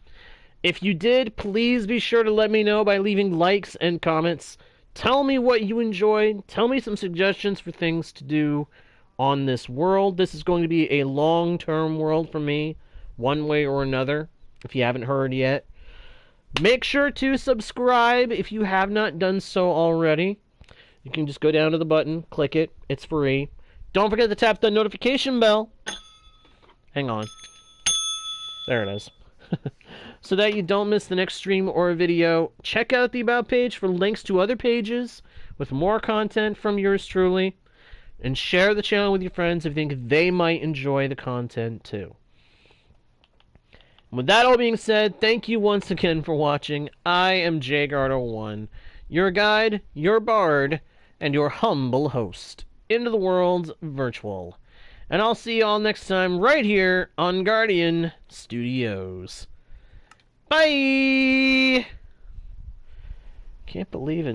If you did, please be sure to let me know by leaving likes and comments. Tell me what you enjoyed. Tell me some suggestions for things to do on this world. This is going to be a long-term world for me, one way or another, if you haven't heard yet. Make sure to subscribe if you have not done so already. You can just go down to the button, click it. It's free. Don't forget to tap the notification bell. Hang on. There it is. So that you don't miss the next stream or video. Check out the About page for links to other pages with more content from yours truly. And share the channel with your friends if you think they might enjoy the content too. With that all being said, thank you once again for watching. I am JGuard01, your guide, your bard, and your humble host into the world's virtual. And I'll see you all next time right here on Guardian Studios. Bye! Can't believe it.